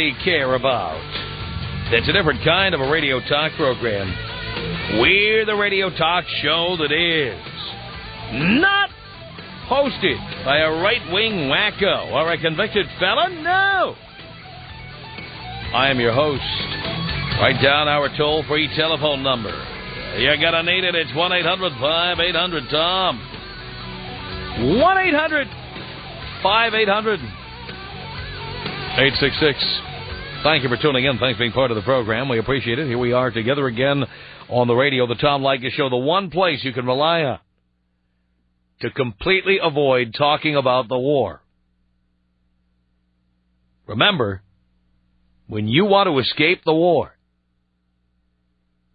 really care about. It's a different kind of a radio talk program. We're the radio talk show that is not hosted by a right-wing wacko or a convicted felon. No. I am your host. Write down our toll-free telephone number. You're going to need it. It's 1-800-5800-TOM. 1-800-5800-866. Thank you for tuning in. Thanks for being part of the program. We appreciate it. Here we are together again on the radio, the Tom Leykis Show, the one place you can rely on to completely avoid talking about the war. Remember, when you want to escape the war,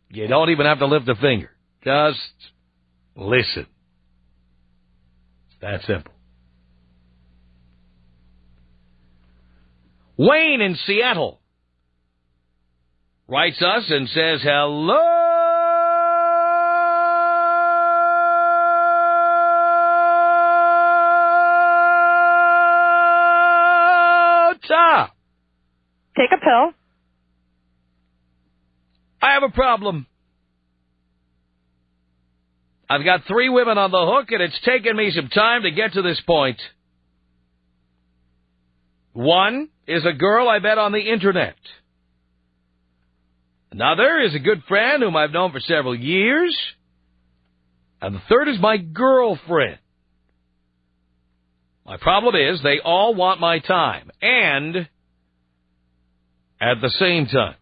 you don't even have to lift a finger. Just listen. It's that simple. Wayne in Seattle writes us and says, hello, Tom. Take a pill. I have a problem. I've got 3 women on the hook, and it's taken me some time to get to this point. One is a girl I met on the Internet. Another is a good friend whom I've known for several years. And the third is my girlfriend. My problem is they all want my time. And at the same time.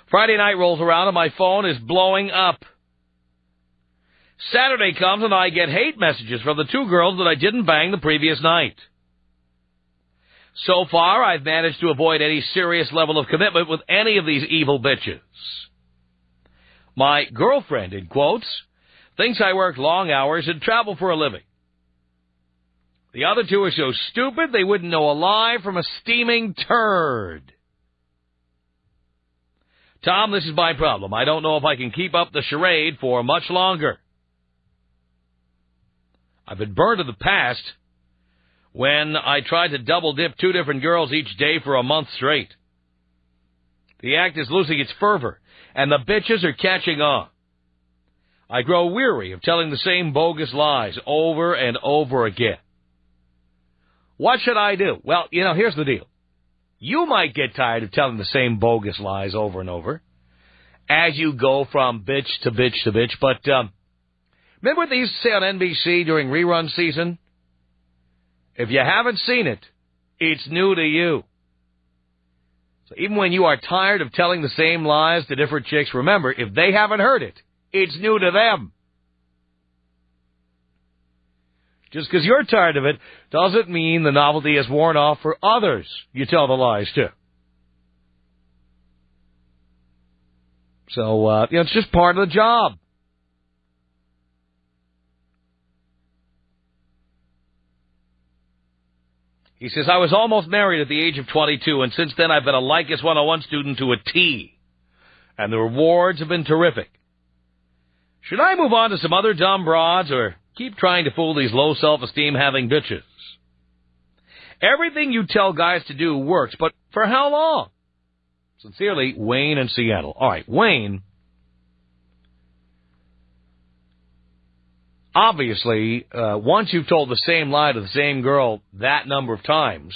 Friday night rolls around and my phone is blowing up. Saturday comes and I get hate messages from the 2 girls that I didn't bang the previous night. So far, I've managed to avoid any serious level of commitment with any of these evil bitches. My girlfriend, in quotes, thinks I work long hours and travel for a living. The other 2 are so stupid they wouldn't know a lie from a steaming turd. Tom, this is my problem. I don't know if I can keep up the charade for much longer. I've been burned in the past when I tried to double-dip 2 different girls each day for a month straight. The act is losing its fervor, and the bitches are catching on. I grow weary of telling the same bogus lies over and over again. What should I do? Well, here's the deal. You might get tired of telling the same bogus lies over and over as you go from bitch to bitch to bitch, but remember what they used to say on NBC during rerun season? If you haven't seen it, it's new to you. So even when you are tired of telling the same lies to different chicks, remember, if they haven't heard it, it's new to them. Just because you're tired of it doesn't mean the novelty has worn off for others you tell the lies to. So, it's just part of the job. He says, I was almost married at the age of 22, and since then I've been a Leykis 101 student to a T. And the rewards have been terrific. Should I move on to some other dumb broads, or keep trying to fool these low self-esteem having bitches? Everything you tell guys to do works, but for how long? Sincerely, Wayne in Seattle. All right, Wayne. Obviously, once you've told the same lie to the same girl that number of times,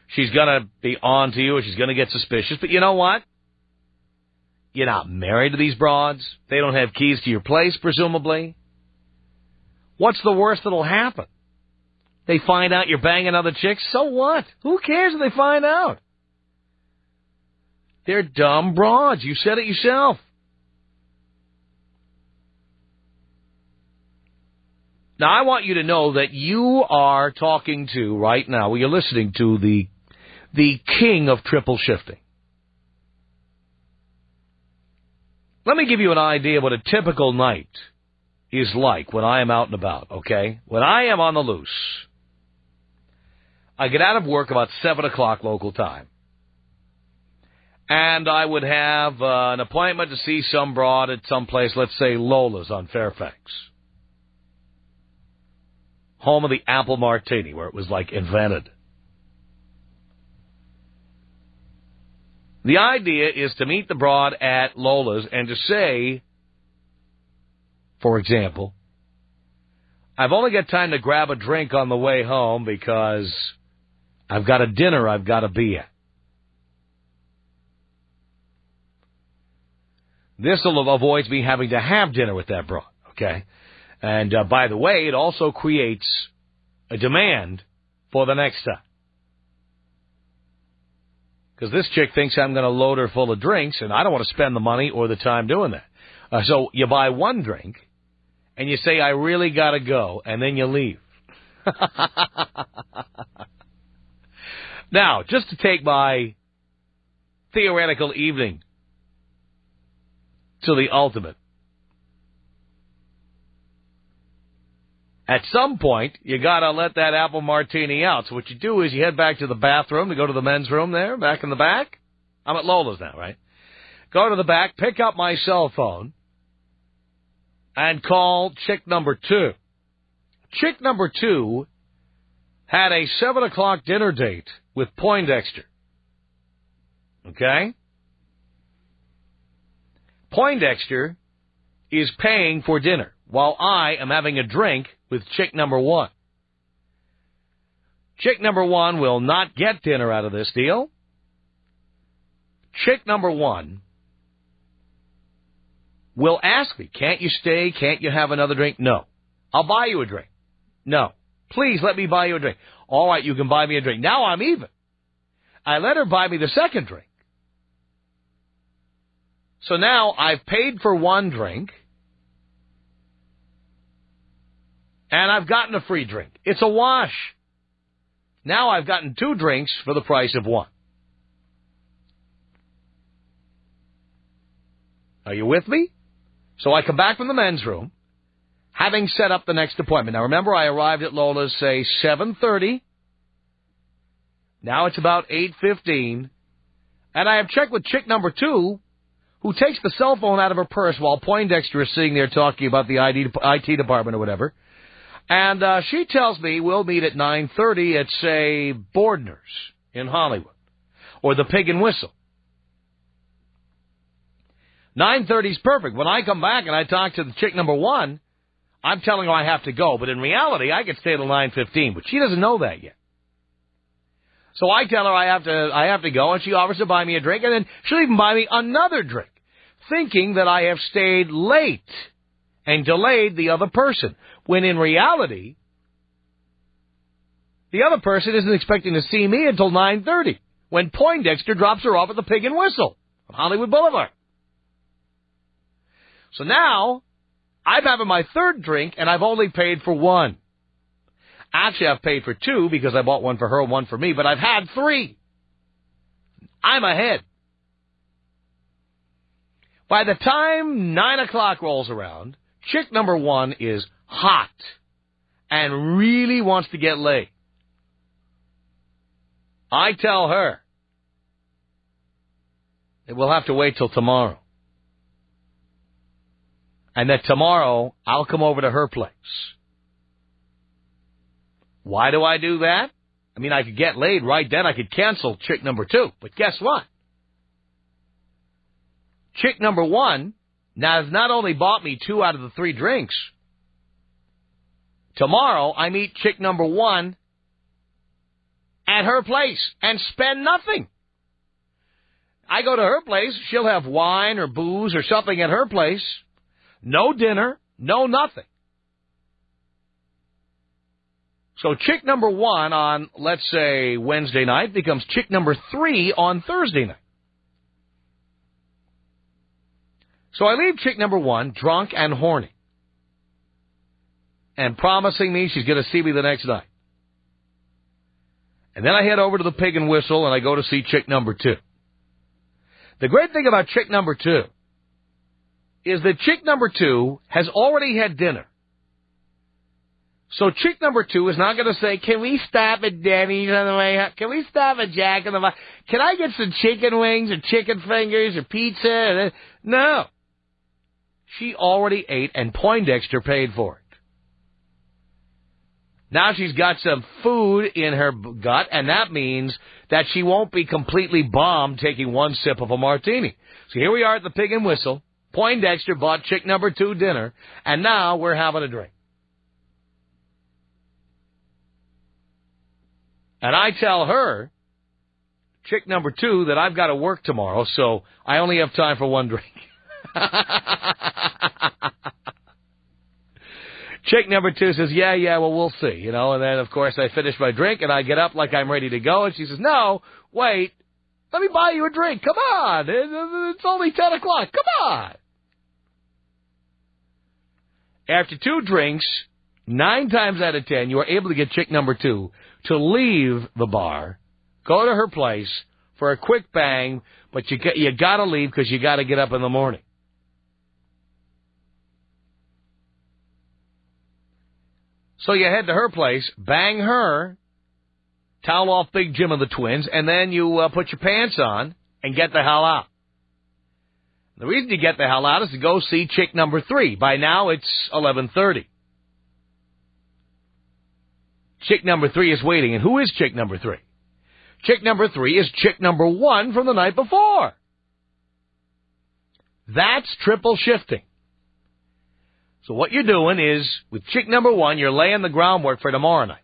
she's going to be on to you or she's going to get suspicious. But you know what? You're not married to these broads. They don't have keys to your place, presumably. What's the worst that'll happen? They find out you're banging other chicks? So what? Who cares if they find out? They're dumb broads. You said it yourself. Now, I want you to know that you are talking to, right now, you're listening to the king of triple shifting. Let me give you an idea of what a typical night is like when I am out and about, okay? When I am on the loose, I get out of work about 7 o'clock local time. And I would have an appointment to see some broad at some place, let's say Lola's on Fairfax. Home of the apple martini, where it was, like, invented. The idea is to meet the broad at Lola's and to say, for example, I've only got time to grab a drink on the way home because I've got a dinner I've got to be at. This will avoid me having to have dinner with that broad, okay? And by the way, it also creates a demand for the next time. Because this chick thinks I'm going to load her full of drinks, and I don't want to spend the money or the time doing that. So you buy one drink, and you say, I really got to go, and then you leave. Now, just to take my theoretical evening to the ultimate. At some point, you got to let that apple martini out. So what you do is you head back to the bathroom to go to the men's room there, back in the back. I'm at Lola's now, right? Go to the back, pick up my cell phone, and call chick number 2. Chick number 2 had a 7 o'clock dinner date with Poindexter. Okay? Poindexter is paying for dinner while I am having a drink with chick number 1. Chick number 1 will not get dinner out of this deal. Chick number 1 will ask me, can't you stay? Can't you have another drink? No. I'll buy you a drink. No. Please let me buy you a drink. All right, you can buy me a drink. Now I'm even. I let her buy me the second drink. So now I've paid for one drink, and I've gotten a free drink. It's a wash. Now I've gotten 2 drinks for the price of 1. Are you with me? So I come back from the men's room, having set up the next appointment. Now remember, I arrived at Lola's, say, 7:30. Now it's about 8:15. And I have checked with chick number 2, who takes the cell phone out of her purse while Poindexter is sitting there talking about the IT department or whatever. And she tells me we'll meet at 9:30 at, say, Bordner's in Hollywood, or the Pig and Whistle. 9:30 is perfect. When I come back and I talk to the chick number 1, I'm telling her I have to go. But in reality, I could stay till 9:15. But she doesn't know that yet. So I tell her I have to go, and she offers to buy me a drink, and then she'll even buy me another drink, thinking that I have stayed late and delayed the other person, when in reality, the other person isn't expecting to see me until 9:30, when Poindexter drops her off at the Pig and Whistle on Hollywood Boulevard. So now, I'm having my third drink, and I've only paid for 1. Actually, I've paid for 2 because I bought one for her and 1 for me, but I've had 3. I'm ahead. By the time 9 o'clock rolls around, chick number 1 is hot and really wants to get laid. I tell her that we'll have to wait till tomorrow. And that tomorrow, I'll come over to her place. Why do I do that? I mean, I could get laid right then. I could cancel chick number 2. But guess what? Chick number 1 now has not only bought me 2 out of the 3 drinks. Tomorrow, I meet chick number 1 at her place and spend nothing. I go to her place. She'll have wine or booze or something at her place. No dinner, no nothing. So chick number 1 on, let's say, Wednesday night becomes chick number 3 on Thursday night. So I leave chick number 1 drunk and horny and promising me she's going to see me the next night. And then I head over to the Pig and Whistle and I go to see chick number 2. The great thing about chick number 2 is that chick number 2 has already had dinner. So chick number 2 is not going to say, can we stop at Denny's on the way out? Can we stop at Jack in the Box? Can I get some chicken wings or chicken fingers or pizza? No. She already ate and Poindexter paid for it. Now she's got some food in her gut, and that means that she won't be completely bombed taking one sip of a martini. So here we are at the Pig and Whistle. Poindexter bought chick number 2 dinner, and now we're having a drink. And I tell her, chick number 2, that I've got to work tomorrow, so I only have time for one drink. Chick number 2 says, yeah, well, we'll see, you know. And then, of course, I finish my drink, and I get up like I'm ready to go. And she says, no, wait, let me buy you a drink. Come on. It's only 10 o'clock. Come on. After 2 drinks, 9 times out of 10, you are able to get chick number 2 to leave the bar, go to her place for a quick bang, but you got to leave because you got to get up in the morning. So you head to her place, bang her, towel off Big Jim and the twins, and then you put your pants on and get the hell out. The reason you get the hell out is to go see chick number 3. By now, it's 11:30. Chick number 3 is waiting. And who is chick number 3? Chick number 3 is chick number 1 from the night before. That's triple shifting. So what you're doing is, with chick number 1, you're laying the groundwork for tomorrow night.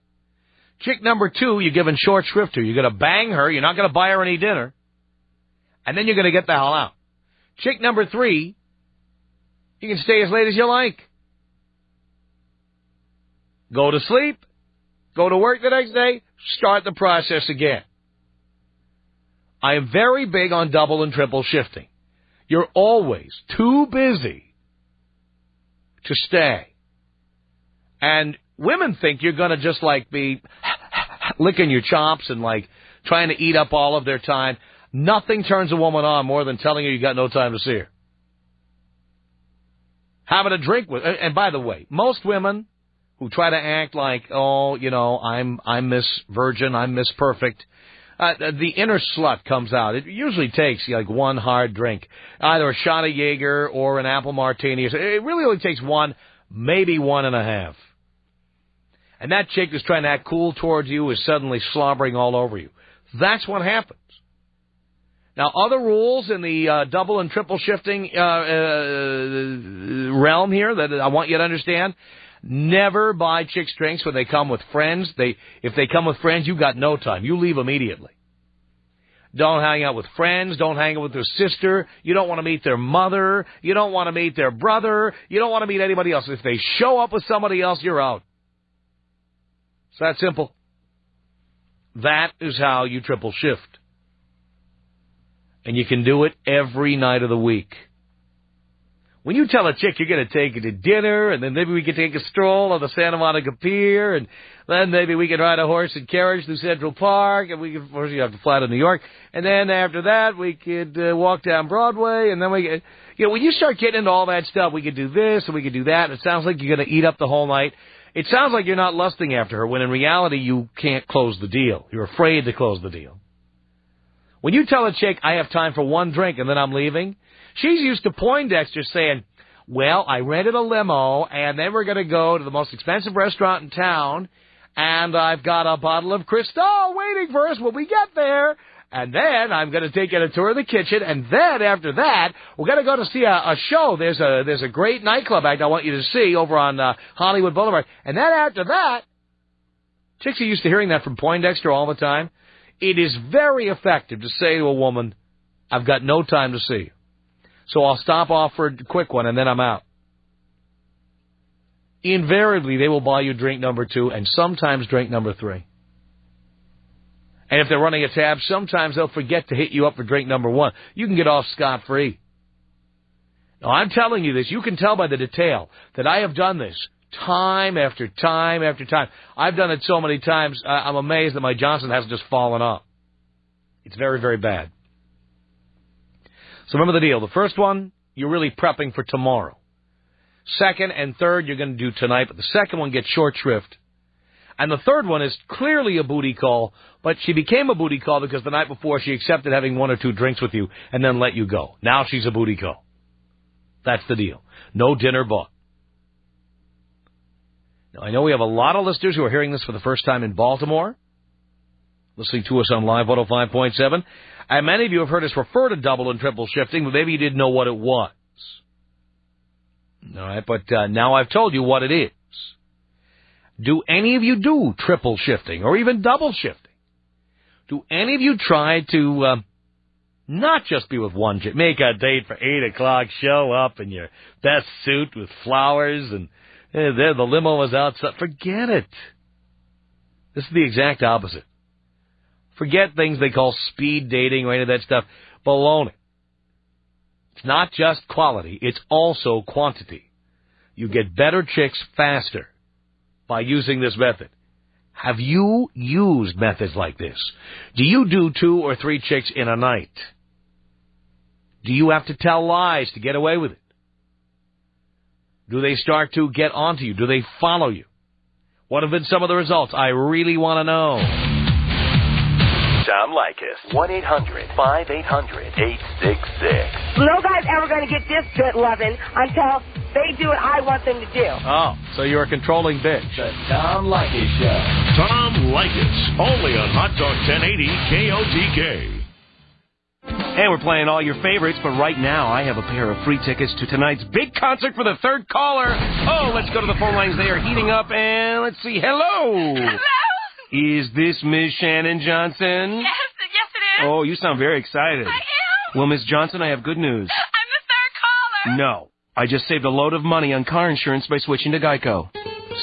Chick number 2, you're giving short shrift to. You're going to bang her. You're not going to buy her any dinner. And then you're going to get the hell out. Chick number 3, you can stay as late as you like. Go to sleep. Go to work the next day. Start the process again. I am very big on double and triple shifting. You're always too busy to stay. And women think you're going to just like be licking your chops and like trying to eat up all of their time. Nothing turns a woman on more than telling her you got no time to see her. Having a drink with, and by the way, most women who try to act like, oh, you know, I'm Miss Virgin, I'm Miss Perfect, the inner slut comes out. It usually takes like one hard drink, either a shot of Jaeger or an apple martini. It really only takes one, maybe 1.5. And that chick who's trying to act cool towards you is suddenly slobbering all over you. That's what happens. Now, other rules in the double and triple shifting realm here that I want you to understand. Never buy chicks drinks when they come with friends. If they come with friends, you've got no time. You leave immediately. Don't hang out with friends. Don't hang out with their sister. You don't want to meet their mother. You don't want to meet their brother. You don't want to meet anybody else. If they show up with somebody else, you're out. It's that simple. That is how you triple shift. And you can do it every night of the week. When you tell a chick you're going to take her to dinner, and then maybe we can take a stroll on the Santa Monica Pier, and then maybe we can ride a horse and carriage through Central Park, and we can, of course, you have to fly to New York, and then after that we could walk down Broadway, and then when you start getting into all that stuff, we could do this and we could do that, and it sounds like you're going to eat up the whole night. It sounds like you're not lusting after her, when in reality you can't close the deal. You're afraid to close the deal. When you tell a chick, I have time for one drink and then I'm leaving, she's used to Poindexter saying, well, I rented a limo, and then we're going to go to the most expensive restaurant in town, and I've got a bottle of Cristal waiting for us when we get there, and then I'm going to take you on a tour of the kitchen, and then after that, we're going to go to see a show. There's a great nightclub act I want you to see over on Hollywood Boulevard. And then after that, chicks are used to hearing that from Poindexter all the time. It is very effective to say to a woman, I've got no time to see you. So I'll stop off for a quick one, and then I'm out. Invariably, they will buy you drink number 2 and sometimes drink number 3. And if they're running a tab, sometimes they'll forget to hit you up for drink number 1. You can get off scot-free. Now, I'm telling you this. You can tell by the detail that I have done this time after time after time. I've done it so many times, I'm amazed that my Johnson hasn't just fallen off. It's very, very bad. So remember the deal. The first one, you're really prepping for tomorrow. Second and third, you're going to do tonight, but the second one gets short shrift. And the third one is clearly a booty call, but she became a booty call because the night before she accepted having 1 or 2 drinks with you and then let you go. Now she's a booty call. That's the deal. No dinner bought. I know we have a lot of listeners who are hearing this for the first time in Baltimore, listening to us on Live 105.7. And many of you have heard us refer to double and triple shifting, but maybe you didn't know what it was. All right, but now I've told you what it is. Do any of you do triple shifting or even double shifting? Do any of you try to not just be with one chick, make a date for 8 o'clock, show up in your best suit with flowers, and there the limo was outside? Forget it. This is the exact opposite. Forget things they call speed dating or any of that stuff. Baloney. It's not just quality, it's also quantity. You get better chicks faster by using this method. Have you used methods like this? Do you do 2 or 3 chicks in a night? Do you have to tell lies to get away with it? Do they start to get onto you? Do they follow you? What have been some of the results? I really want to know. Tom Leykis, 1-800-5800-866. No guy's ever going to get this good loving until they do what I want them to do. Oh, so you're a controlling bitch. The Tom Leykis Show. Tom Leykis, only on Hot Talk 1080 KOTK. Hey, we're playing all your favorites, but right now I have a pair of free tickets to tonight's big concert for the third caller. Oh, let's go to the phone lines. They are heating up, and let's see. Hello. Hello. Is this Ms. Shannon Johnson? Yes, it is. Oh, you sound very excited. I am. Well, Ms. Johnson, I have good news. I'm the third caller. No. I just saved a load of money on car insurance by switching to Geico.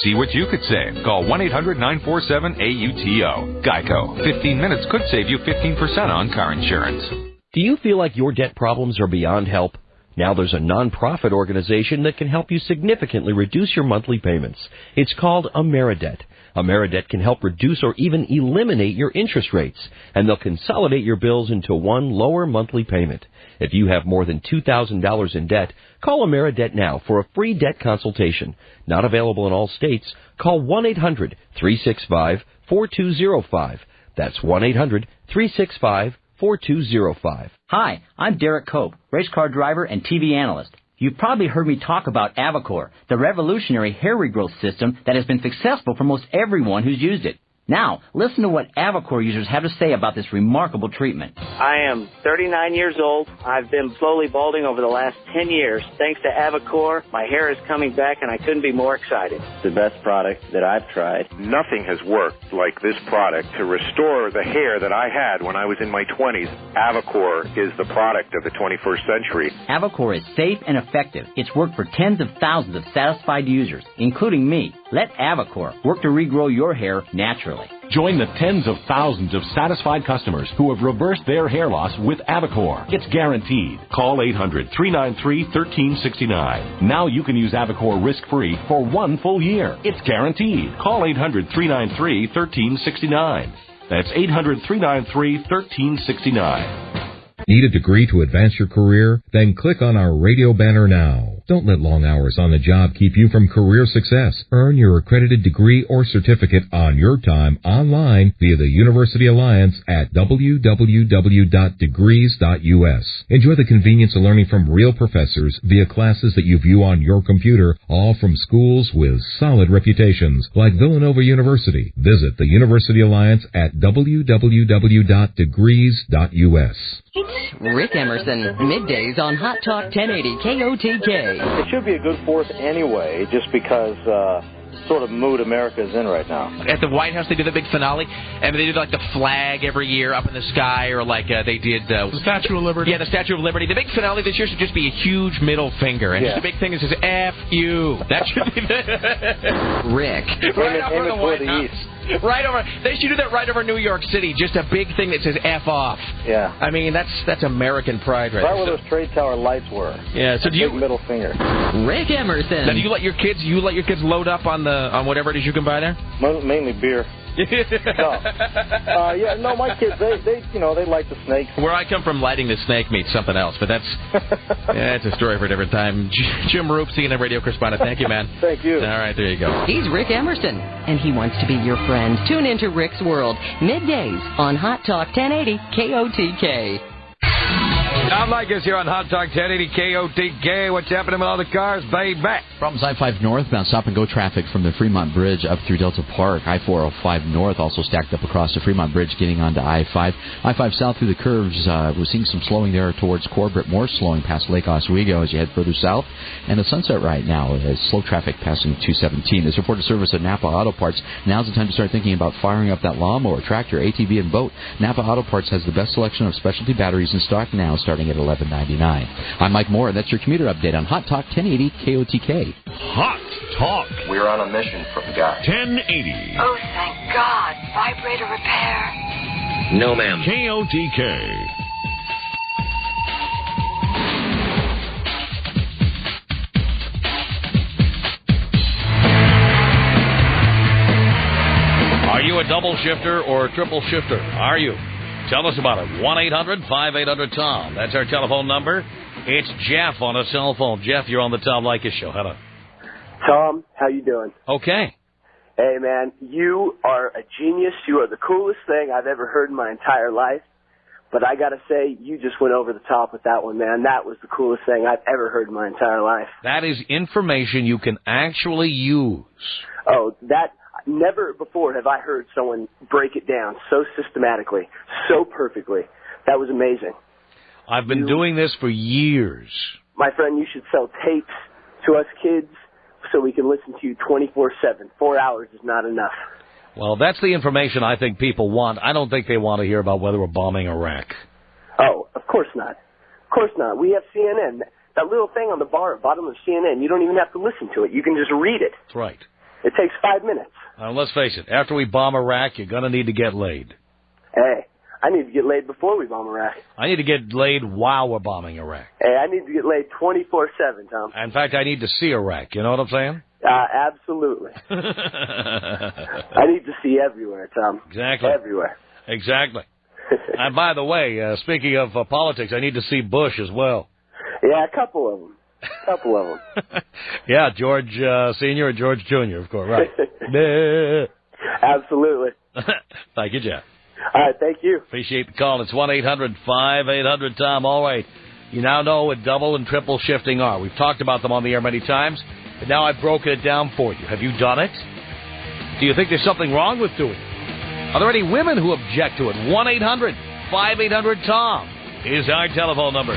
See what you could save. Call 1-800-947-AUTO. Geico. 15 minutes could save you 15% on car insurance. Do you feel like your debt problems are beyond help? Now there's a nonprofit organization that can help you significantly reduce your monthly payments. It's called AmeriDebt. AmeriDebt can help reduce or even eliminate your interest rates, and they'll consolidate your bills into one lower monthly payment. If you have more than $2,000 in debt, call AmeriDebt now for a free debt consultation. Not available in all states. Call 1-800-365-4205. That's 1-800-365-4205. Hi, I'm Derek Cope, race car driver and TV analyst. You've probably heard me talk about Avacor, the revolutionary hair regrowth system that has been successful for most everyone who's used it. Now, listen to what Avacor users have to say about this remarkable treatment. I am 39 years old. I've been slowly balding over the last 10 years. Thanks to Avacor, my hair is coming back, and I couldn't be more excited. The best product that I've tried. Nothing has worked like this product to restore the hair that I had when I was in my 20s. Avacor is the product of the 21st century. Avacor is safe and effective. It's worked for tens of thousands of satisfied users, including me. Let Avacor work to regrow your hair naturally. Join the tens of thousands of satisfied customers who have reversed their hair loss with Avacor. It's guaranteed. Call 800-393-1369. Now you can use Avacor risk-free for 1 full year. It's guaranteed. Call 800-393-1369. That's 800-393-1369. Need a degree to advance your career? Then click on our radio banner now. Don't let long hours on the job keep you from career success. Earn your accredited degree or certificate on your time online via the University Alliance at www.degrees.us. Enjoy the convenience of learning from real professors via classes that you view on your computer, all from schools with solid reputations like Villanova University. Visit the University Alliance at www.degrees.us. Rick Emerson, middays on Hot Talk 1080 KOTK. It should be a good fourth anyway, just because sort of mood America is in right now. At the White House, they do the big finale, and they do like the flag every year up in the sky, or like they did the Statue of Liberty. Yeah, the Statue of Liberty. The big finale this year should just be a huge middle finger, and just a big thing that says "F you." That should be the Rick. Right over the White House. Right over. They should do that right over New York City. Just a big thing that says "F off." Yeah. I mean, that's American pride, right? Right where those trade tower lights were. Yeah. So do you middle finger? Rick Emerson. Now, do you let your kids load up on whatever it is you can buy there? Mainly beer. My kids they like the snakes. Where I come from, lighting the snake meat's something else, but that's a story for a different time. Jim Roop, CNN radio correspondent. Thank you, man. Thank you. All right, there you go. He's Rick Emerson, and he wants to be your friend. Tune into Rick's World middays on Hot Talk 1080 KOTK. Tom Leykis here on Hot Talk 1080 KOTK. What's happening with all the cars, baby? Problems I-5 northbound, stop-and-go traffic from the Fremont Bridge up through Delta Park. I-405 north also stacked up across the Fremont Bridge getting onto I-5. I-5 south through the curves. We're seeing some slowing there towards Corbett. More slowing past Lake Oswego as you head further south. And the Sunset right now is slow traffic passing 217. This report of service at Napa Auto Parts. Now's the time to start thinking about firing up that lawnmower, tractor, ATV, and boat. Napa Auto Parts has the best selection of specialty batteries in stock now, starting at $11.99. I'm Mike Moore. That's your commuter update on Hot Talk 1080 KOTK. Hot Talk. We're on a mission from God. 1080. Oh, thank God. Vibrator repair. No, ma'am. KOTK. Are you a double shifter or a triple shifter? Are you? Tell us about it. 1-800-5800-TOM. That's our telephone number. It's Jeff on a cell phone. Jeff, you're on the Tom Leykis Show. Hello. Tom, how you doing? Okay. Hey, man, you are a genius. You are the coolest thing I've ever heard in my entire life. But I got to say, you just went over the top with that one, man. That was the coolest thing I've ever heard in my entire life. That is information you can actually use. Oh, that... Never before have I heard someone break it down so systematically, so perfectly. That was amazing. I've been doing this for years. My friend, you should sell tapes to us kids so we can listen to you 24/7. 4 hours is not enough. Well, that's the information I think people want. I don't think they want to hear about whether we're bombing Iraq. Oh, of course not. Of course not. We have CNN. That little thing on the bottom of CNN, you don't even have to listen to it. You can just read it. That's right. It takes 5 minutes. Let's face it. After we bomb Iraq, you're going to need to get laid. Hey, I need to get laid before we bomb Iraq. I need to get laid while we're bombing Iraq. Hey, I need to get laid 24/7, Tom. In fact, I need to see Iraq. You know what I'm saying? Absolutely. I need to see everywhere, Tom. Exactly. Everywhere. Exactly. And by the way, speaking of politics, I need to see Bush as well. Yeah, a couple of them. Yeah, George Sr. and George Jr., of course, right. Absolutely. Thank you, Jeff. All right, thank you. Appreciate the call. It's 1-800-5800-TOM. All right. You now know what double and triple shifting are. We've talked about them on the air many times, but now I've broken it down for you. Have you done it? Do you think there's something wrong with doing it? Are there any women who object to it? 1-800-5800-TOM is our telephone number.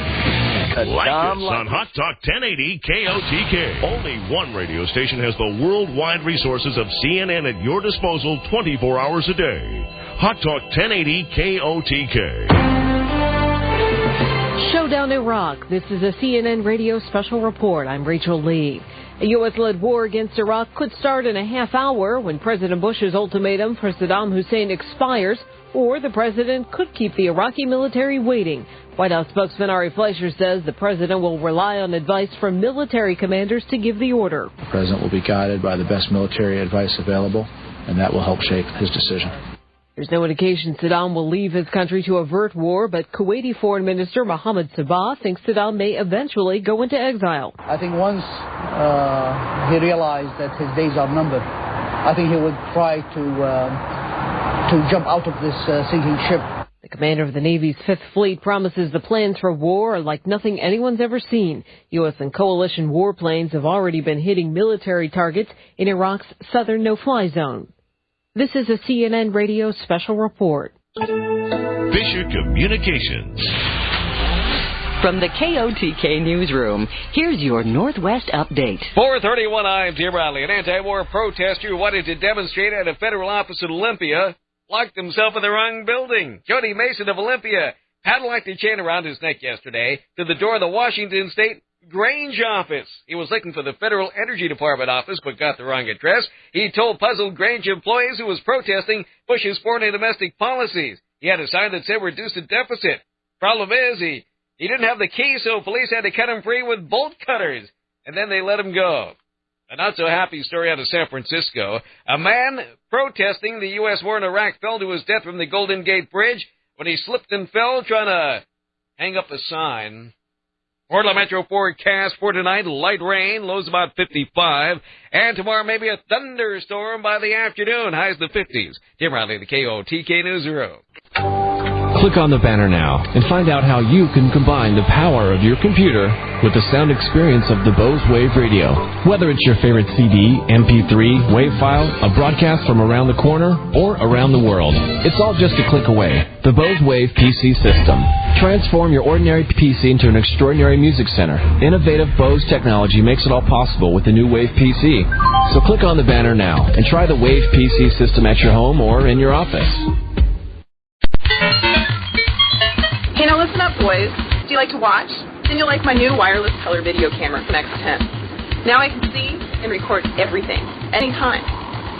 Like us on Hot Talk 1080 KOTK. Only one radio station has the worldwide resources of CNN at your disposal 24 hours a day. Hot Talk 1080 KOTK. Showdown Iraq. This is a CNN radio special report. I'm Rachel Lee. A U.S.-led war against Iraq could start in a half hour when President Bush's ultimatum for Saddam Hussein expires, or the president could keep the Iraqi military waiting. White House spokesman Ari Fleischer says the president will rely on advice from military commanders to give the order. The president will be guided by the best military advice available, and that will help shape his decision. There's no indication Saddam will leave his country to avert war, but Kuwaiti Foreign Minister Mohammed Sabah thinks Saddam may eventually go into exile. I think once he realized that his days are numbered, I think he would try to jump out of this sinking ship. The commander of the Navy's Fifth Fleet promises the plans for war are like nothing anyone's ever seen. U.S. and coalition warplanes have already been hitting military targets in Iraq's southern no-fly zone. This is a CNN radio special report. Fisher Communications. From the KOTK newsroom, here's your Northwest update. 4:31, I'm Jim Riley. An anti-war protester who wanted to demonstrate at a federal office in Olympia locked himself in the wrong building. Jody Mason of Olympia padlocked a chain around his neck yesterday to the door of the Washington State Grange office. He was looking for the Federal Energy Department office, but got the wrong address. He told puzzled Grange employees who was protesting Bush's foreign and domestic policies. He had a sign that said reduce the deficit. Problem is, he didn't have the key, so police had to cut him free with bolt cutters, and then they let him go. A not-so-happy story out of San Francisco. A man protesting the U.S. war in Iraq fell to his death from the Golden Gate Bridge when he slipped and fell trying to hang up a sign. Portland Metro forecast for tonight, light rain, lows about 55, and tomorrow maybe a thunderstorm by the afternoon, highs the 50s. Jim Riley, the KOTK Newsroom. Click on the banner now and find out how you can combine the power of your computer with the sound experience of the Bose Wave Radio. Whether it's your favorite CD, MP3, WAV file, a broadcast from around the corner, or around the world, it's all just a click away. The Bose Wave PC system. Transform your ordinary PC into an extraordinary music center. Innovative Bose technology makes it all possible with the new Wave PC. So click on the banner now and try the Wave PC system at your home or in your office. Hey, now listen up, boys. Do you like to watch? Then you'll like my new wireless color video camera from X10. Now I can see and record everything, anytime.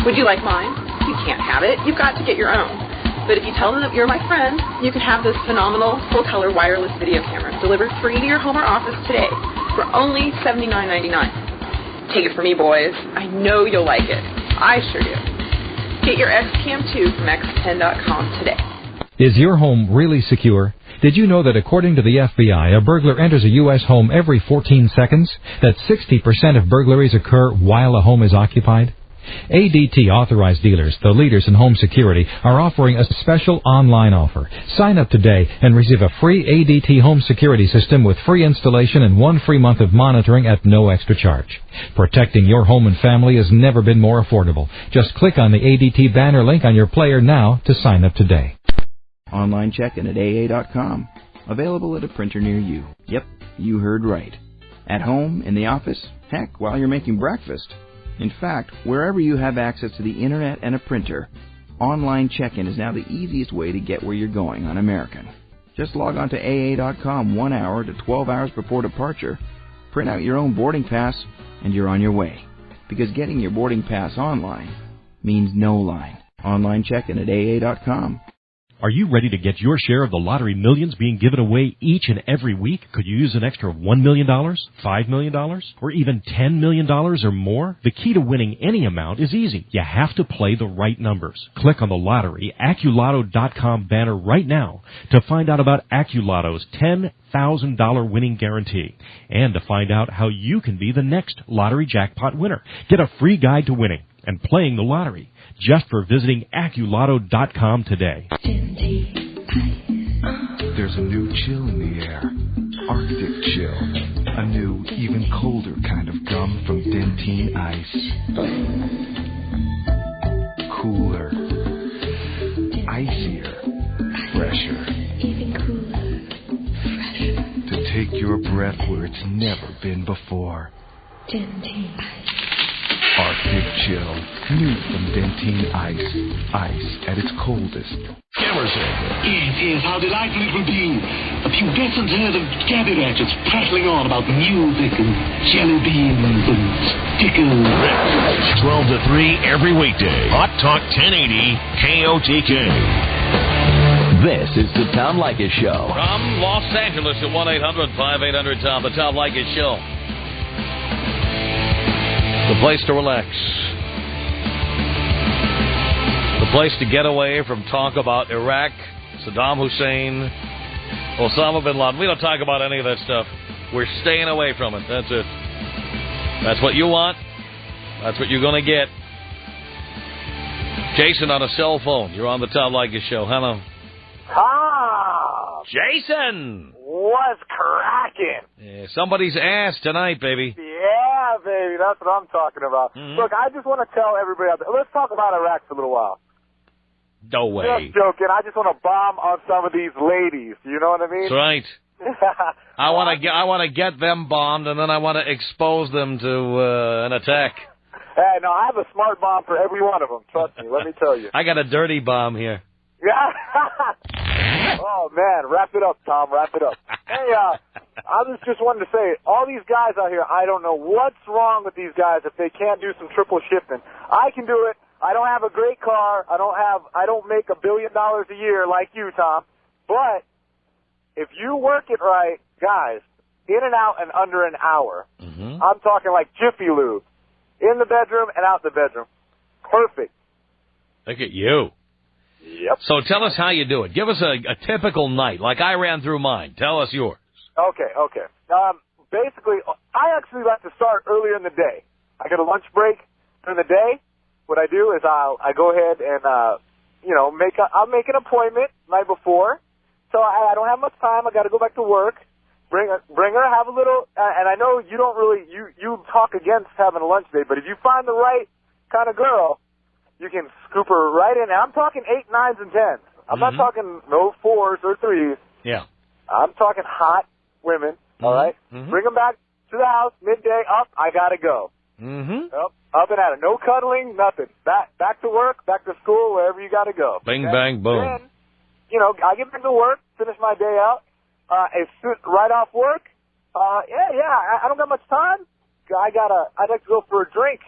Would you like mine? You can't have it. You've got to get your own. But if you tell them that you're my friend, you can have this phenomenal full-color wireless video camera delivered free to your home or office today for only $79.99. Take it from me, boys. I know you'll like it. I sure do. Get your XCam 2 from X10.com today. Is your home really secure? Did you know that according to the FBI, a burglar enters a U.S. home every 14 seconds? That 60% of burglaries occur while a home is occupied? ADT authorized dealers, the leaders in home security, are offering a special online offer. Sign up today and receive a free ADT home security system with free installation and 1 free month of monitoring at no extra charge. Protecting your home and family has never been more affordable. Just click on the ADT banner link on your player now to sign up today. Online check-in at AA.com. Available at a printer near you. Yep, you heard right. At home, in the office, heck, while you're making breakfast. In fact, wherever you have access to the internet and a printer, online check-in is now the easiest way to get where you're going on American. Just log on to AA.com 1 hour to 12 hours before departure, print out your own boarding pass, and you're on your way. Because getting your boarding pass online means no line. Online check-in at AA.com. Are you ready to get your share of the lottery millions being given away each and every week? Could you use an extra $1 million, $5 million, or even $10 million or more? The key to winning any amount is easy. You have to play the right numbers. Click on the lottery AccuLotto.com banner right now to find out about AccuLotto's $10,000 winning guarantee and to find out how you can be the next lottery jackpot winner. Get a free guide to winning and playing the lottery just for visiting AccuLotto.com today. There's a new chill in the air. Arctic chill. A new, even colder kind of gum from Dentine Ice. Cooler. Icier. Fresher. Even cooler. Fresher. To take your breath where it's never been before. Dentine Ice. Arctic chill. New from Dentine Ice. Ice at its coldest. Emerson. It is how delightful it will be. A pubescent herd of scabby ratchets prattling on about music and jelly beans and stickers. 12 to 3 every weekday. Hot Talk 1080 KOTK. This is the Tom Leykis Show. From Los Angeles at 1-800-5800-TOM, the Tom Leykis Show. The place to relax. The place to get away from talk about Iraq, Saddam Hussein, Osama bin Laden. We don't talk about any of that stuff. We're staying away from it. That's it. That's what you want. That's what you're going to get. Jason on a cell phone. You're on the Tom Leykis Show. Hello. Tom! Jason! What's cracking? Yeah, somebody's ass tonight, baby. Yeah, baby. That's what I'm talking about. Mm-hmm. Look, I just want to tell everybody out there, let's talk about Iraq for a little while. No way. Just joking. I just want to bomb on some of these ladies. You know what I mean? That's right. I want to get them bombed, and then I want to expose them to an attack. Hey, no, I have a smart bomb for every one of them. Trust me. Let me tell you. I got a dirty bomb here. Yeah. Oh, man. Wrap it up, Tom. Wrap it up. Hey, I was just wanting to say, all these guys out here, I don't know what's wrong with these guys if they can't do some triple shifting. I can do it. I don't have a great car. I don't make $1 billion a year like you, Tom. But if you work it right, guys, in and out in under an hour. Mm-hmm. I'm talking like Jiffy Lube. In the bedroom and out the bedroom. Perfect. Look at you. Yep. So tell us how you do it. Give us a typical night, like I ran through mine. Tell us yours. Okay. Basically, I actually like to start earlier in the day. I get a lunch break during the day. What I do is I go ahead and I'll make an appointment night before, so I don't have much time. I got to go back to work. Bring her, have a little, and I know you don't really, you talk against having a lunch date, but if you find the right kind of girl, you can scoop her right in. And I'm talking 8, 9s, and 10s. I'm not talking no 4s or 3s. Yeah. I'm talking hot women, all right? Bring them back to the house, midday, up, I got to go. Up and at it. No cuddling, nothing. Back to work, back to school, wherever you got to go. Bing, bang, boom. Then, you know, I get back to work, finish my day out. Right off work, I don't got much time. I'd like to go for a drink.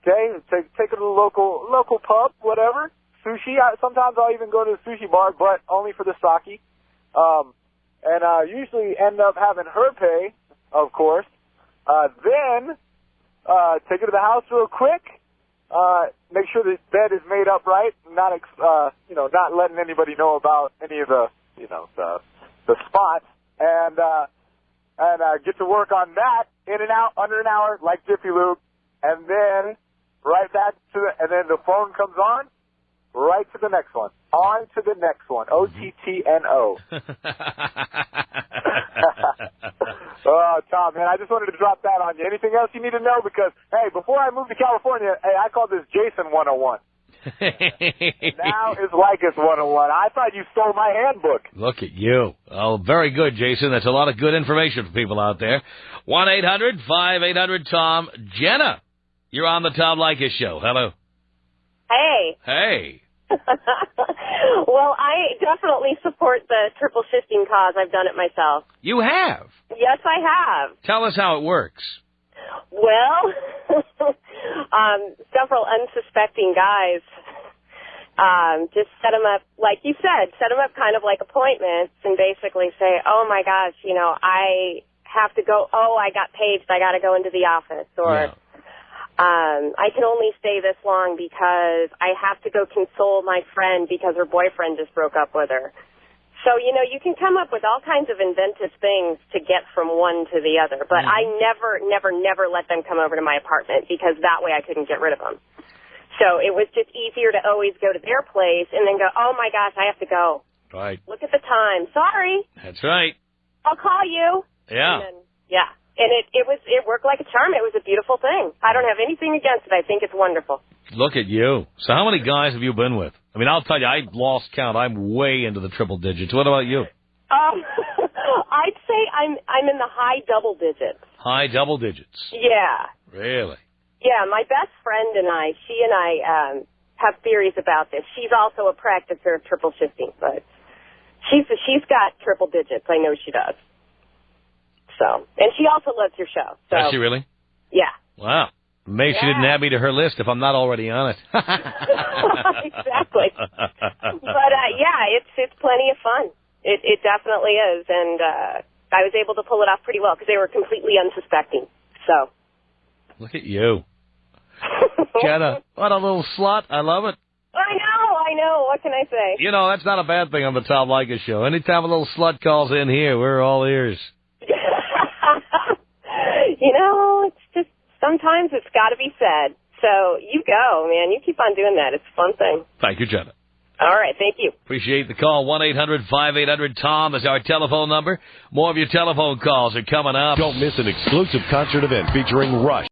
Okay, take her to the local pub, whatever. Sushi. Sometimes I'll even go to the sushi bar, but only for the sake. And usually end up having her pay, of course. Then take her to the house real quick. Make sure the bed is made up right. Not letting anybody know about any of the spots, and get to work on that in and out under an hour like Jiffy Lube, and then right back and then the phone comes on, right to the next one, on to the next one, OTTNO. Oh, Tom, man, I just wanted to drop that on you. Anything else you need to know? Because, hey, before I moved to California, I called this Jason 101. Now it's Leykis 101. I thought you stole my handbook. Look at you. Oh, very good, Jason. That's a lot of good information for people out there. 1-800-5800-TOM. Jenna, you're on the Tom Leykis Show. Hello. Hey. Hey. Well, I definitely support the triple shifting cause. I've done it myself. You have? Yes, I have. Tell us how it works. Well, several unsuspecting guys just set them up, like you said, set them up kind of like appointments and basically say, oh, my gosh, you know, I have to go, I got paged, I got to go into the office, or I can only stay this long because I have to go console my friend because her boyfriend just broke up with her. So, you know, you can come up with all kinds of inventive things to get from one to the other. But I never let them come over to my apartment because that way I couldn't get rid of them. So it was just easier to always go to their place and then go, oh, my gosh, I have to go. Right. Look at the time. Sorry. That's right. I'll call you. Yeah. And then, and it worked like a charm. It was a beautiful thing. I don't have anything against it. I think it's wonderful. Look at you. So how many guys have you been with? I mean, I'll tell you, I lost count. I'm way into the triple digits. What about you? I'd say I'm in the high double digits. High double digits? Yeah. Really? Yeah, my best friend and I, she and I have theories about this. She's also a practicer of triple shifting, but she's got triple digits. I know she does. So, and she also loves your show. So. Does she really? Yeah. Wow. Maybe she didn't add me to her list if I'm not already on it. Exactly. But, it's plenty of fun. It definitely is. And I was able to pull it off pretty well because they were completely unsuspecting. So. Look at you. Jenna, what a little slut. I love it. I know. What can I say? You know, that's not a bad thing on the Tom Leykis Show. Anytime a little slut calls in here, we're all ears. You know, it's just sometimes it's got to be said. So you go, man. You keep on doing that. It's a fun thing. Thank you, Jenna. All right. Thank you. Appreciate the call. 1-800-5800-TOM is our telephone number. More of your telephone calls are coming up. Don't miss an exclusive concert event featuring Rush.